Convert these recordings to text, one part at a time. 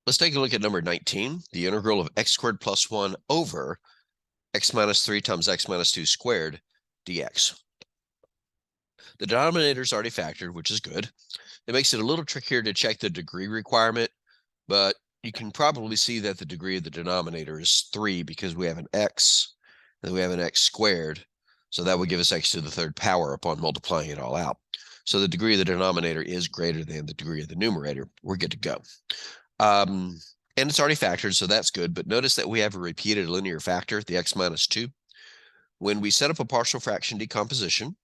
Let's take a look at number 19, the integral of x squared plus 1 over x minus 3 times x minus 2 squared dx. The denominator is already factored, which is good. It makes it a little trickier to check the degree requirement, but you can probably see that the degree of the denominator is 3 because we have an x, and then we have an x squared, so that would give us x to the third power upon multiplying it all out. So the degree of the denominator is greater than the degree of the numerator. We're good to go. And it's already factored, so that's good. But notice that we have a repeated linear factor, the x minus 2. When we set up a partial fraction decomposition,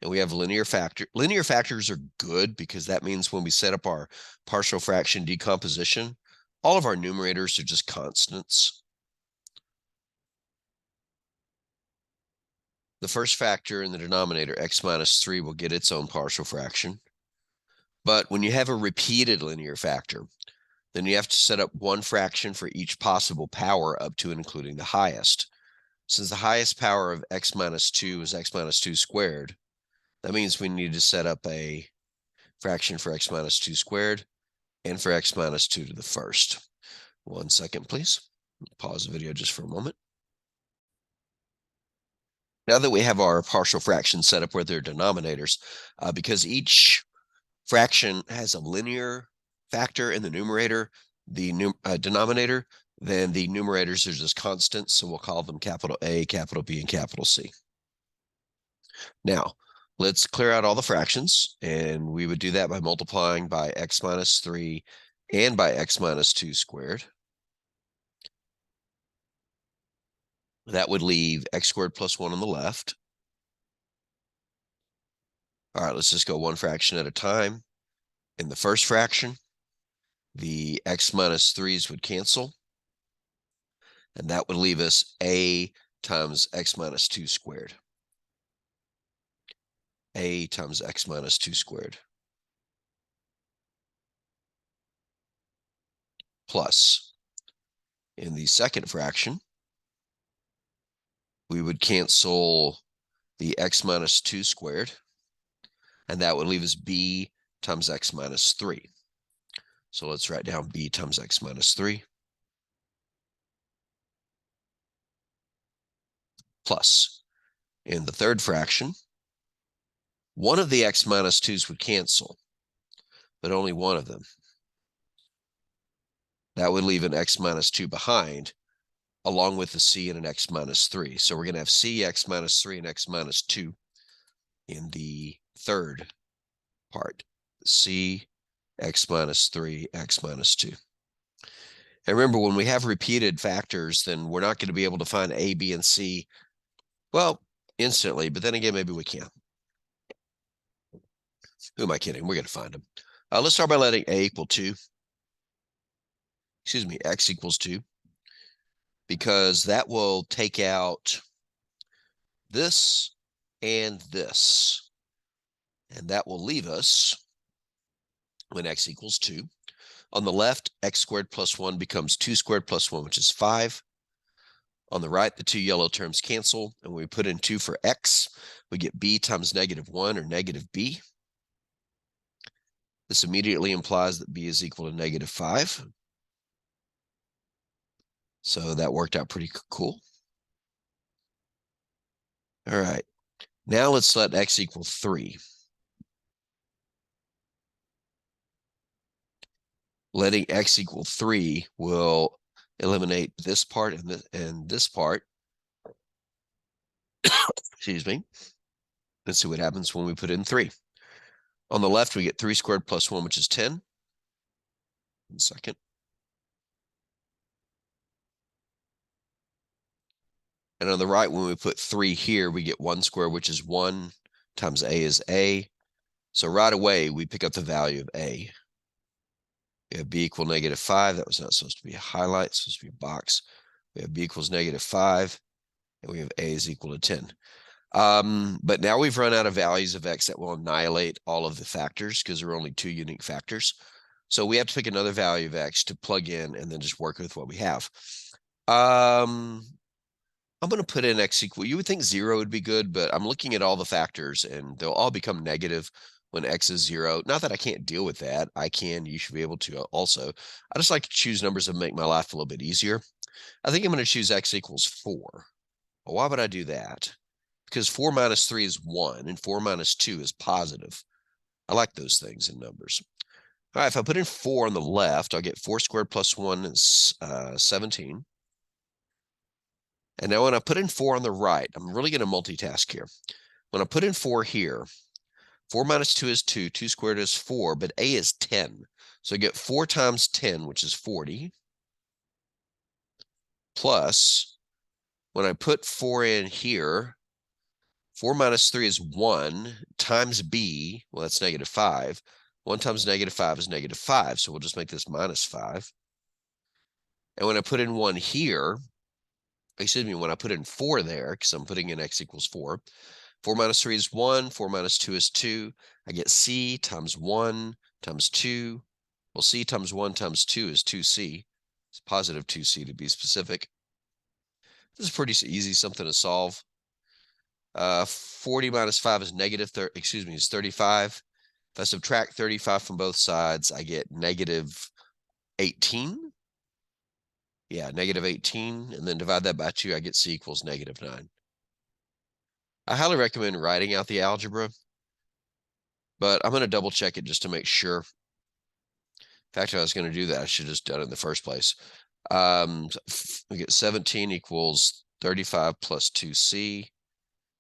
and we have linear factors are good because that means when we set up our partial fraction decomposition, all of our numerators are just constants. The first factor in the denominator, x minus 3, will get its own partial fraction. But when you have a repeated linear factor, then you have to set up one fraction for each possible power up to and including the highest. Since the highest power of x minus 2 is x minus 2 squared, that means we need to set up a fraction for x minus 2 squared and for x minus 2 to the first. 1 second, please. Pause the video just for a moment. Now that we have our partial fractions set up with their denominators, because each fraction has a linear factor in the numerator, the denominator, then the numerators are just constants, so we'll call them capital A, capital B, and capital C. Now, let's clear out all the fractions, and we would do that by multiplying by x minus 3 and by x minus 2 squared. That would leave x squared plus 1 on the left. All right, let's just go one fraction at a time. In the first fraction, the x minus 3's would cancel, and that would leave us a times x minus 2 squared. A times x minus 2 squared. Plus, in the second fraction, we would cancel the x minus 2 squared, and that would leave us b times x minus 3. So let's write down b times x minus 3. Plus, in the third fraction, one of the x minus 2's would cancel, but only one of them. That would leave an x minus 2 behind, along with the c and an x minus 3. So we're going to have c, x minus 3, and x minus 2 in the third part. C, x minus 3, x minus 2. And remember, when we have repeated factors, then we're not going to be able to find a, b, and c, well, instantly, but then again, maybe we can. Who am I kidding? We're going to find them. Let's start by letting a equal 2. Excuse me, x equals 2. Because that will take out this and this. And that will leave us, when x equals 2, on the left, x squared plus 1 becomes 2 squared plus 1, which is 5. On the right, the two yellow terms cancel, and when we put in 2 for x, we get b times negative 1, or negative b. This immediately implies that b is equal to negative 5. So that worked out pretty cool. All right. Now let's let x equal 3. Letting x equal 3 will eliminate this part and this part. Excuse me. Let's see what happens when we put in 3. On the left, we get 3 squared plus 1, which is 10. 1 second. And on the right, when we put 3 here, we get 1 squared, which is 1 times a is a. So right away, we pick up the value of a. We have b equal negative 5. That was not supposed to be a highlight. It's supposed to be a box. We have b equals negative 5. And we have a is equal to 10. But now we've run out of values of x that will annihilate all of the factors because there are only 2 unique factors. So we have to pick another value of x to plug in and then just work with what we have. I'm going to put in x equal, you would think 0 would be good, but I'm looking at all the factors and they'll all become negative when x is 0. Not that I can't deal with that. I can. You should be able to also. I just like to choose numbers that make my life a little bit easier. I think I'm going to choose x equals 4. Well, why would I do that? Because 4 minus 3 is 1, and 4 minus 2 is positive. I like those things in numbers. All right, if I put in 4 on the left, I'll get 4 squared plus 1 is 17. And now when I put in 4 on the right, I'm really going to multitask here. When I put in 4 here, 4 minus 2 is 2, 2 squared is 4, but a is 10. So I get 4 times 10, which is 40, plus, when I put 4 in here, 4 minus 3 is 1, times b, well, that's negative 5. 1 times negative 5 is negative 5, so we'll just make this minus 5. And when I put in 1 here, excuse me, when I put in 4 there, because I'm putting in x equals 4, 4 minus 3 is 1, 4 minus 2 is 2. I get c times 1 times 2. Well, c times 1 times 2 is 2c. It's positive 2c to be specific. This is pretty easy, something to solve. 40 minus 5 is negative, is 35. If I subtract 35 from both sides, I get negative 18. Yeah, negative 18, and then divide that by 2, I get c equals negative 9. I highly recommend writing out the algebra, but I'm going to double check it just to make sure. In fact, if I was going to do that, I should have just done it in the first place. We get 17 equals 35 plus 2c.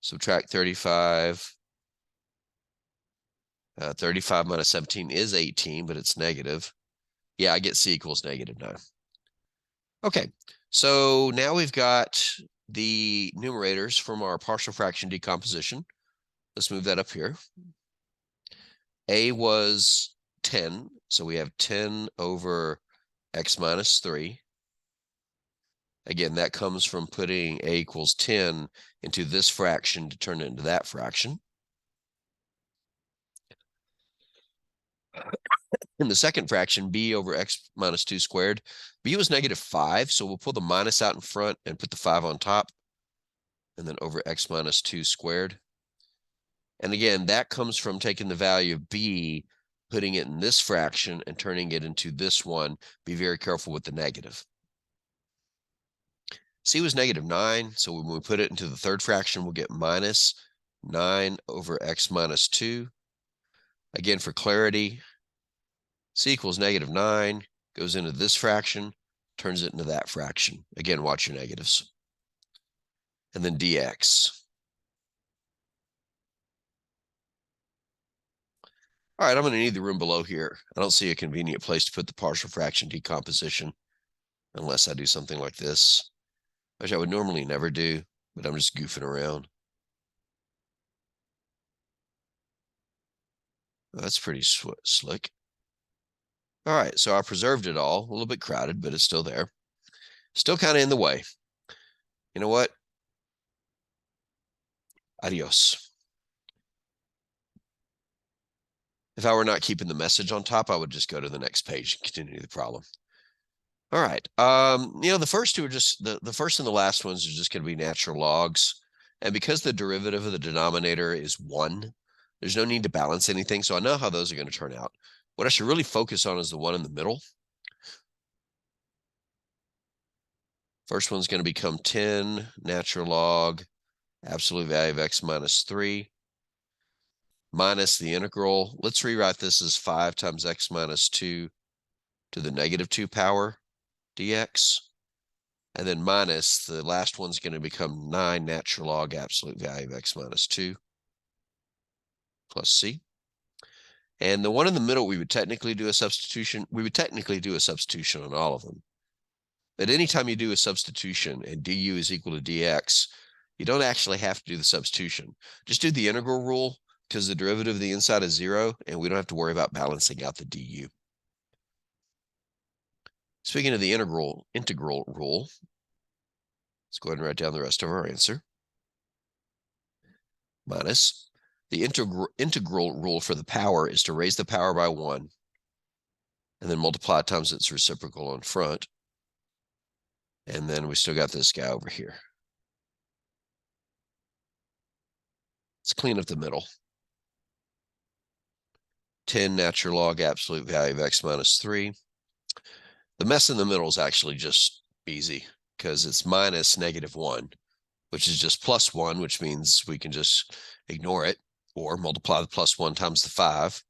Subtract 35. 35 minus 17 is 18, but it's negative. Yeah, I get c equals negative 9. Okay, so now we've got the numerators from our partial fraction decomposition. Let's move that up here. A was 10, so we have 10 over x minus 3. Again, that comes from putting a equals 10 into this fraction to turn it into that fraction. In the second fraction, b over x minus 2 squared, b was negative 5, so we'll pull the minus out in front and put the 5 on top, and then over x minus 2 squared. And again, that comes from taking the value of b, putting it in this fraction, and turning it into this one. Be very careful with the negative. C was negative 9, so when we put it into the third fraction, we'll get minus 9 over x minus 2. Again, for clarity, c equals negative 9, goes into this fraction, turns it into that fraction. Again, watch your negatives. And then dx. All right, I'm going to need the room below here. I don't see a convenient place to put the partial fraction decomposition unless I do something like this, which I would normally never do, but I'm just goofing around. Oh, that's pretty slick. All right, so I preserved it all. A little bit crowded, but it's still there. Still kind of in the way. You know what? Adios. If I were not keeping the message on top, I would just go to the next page and continue the problem. All right. The first two are just the first and the last ones are just going to be natural logs. And because the derivative of the denominator is 1, there's no need to balance anything. So I know how those are going to turn out. What I should really focus on is the one in the middle. First one's going to become 10 natural log absolute value of x minus 3 minus the integral. Let's rewrite this as 5 times x minus 2 to the negative 2 power dx. And then minus, the last one's going to become 9 natural log absolute value of x minus 2 plus c. And the one in the middle, we would technically do a substitution. We would technically do a substitution on all of them. But anytime you do a substitution and du is equal to dx, you don't actually have to do the substitution. Just do the integral rule, because the derivative of the inside is 0, and we don't have to worry about balancing out the du. Speaking of the integral rule, let's go ahead and write down the rest of our answer. Minus the integral rule for the power is to raise the power by 1 and then multiply times its reciprocal in front. And then we still got this guy over here. Let's clean up the middle. 10 natural log absolute value of x minus 3. The mess in the middle is actually just easy because it's minus -1, which is just +1, which means we can just ignore it or multiply the +1 times the 5.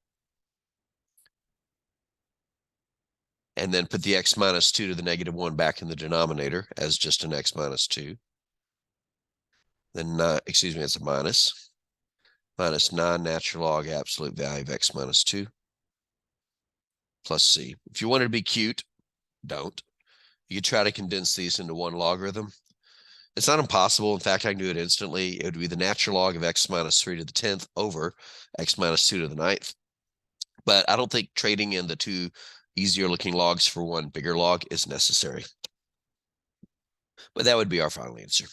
And then put the x minus 2 to the -1 back in the denominator as just an x minus 2. Then, excuse me, it's a minus 9 natural log absolute value of x minus 2 plus c. If you wanted to be cute, don't. You could try to condense these into one logarithm. It's not impossible. In fact, I can do it instantly. It would be the natural log of x minus 3 to the 10th over x minus 2 to the 9th. But I don't think trading in the two easier looking logs for one bigger log is necessary. But that would be our final answer.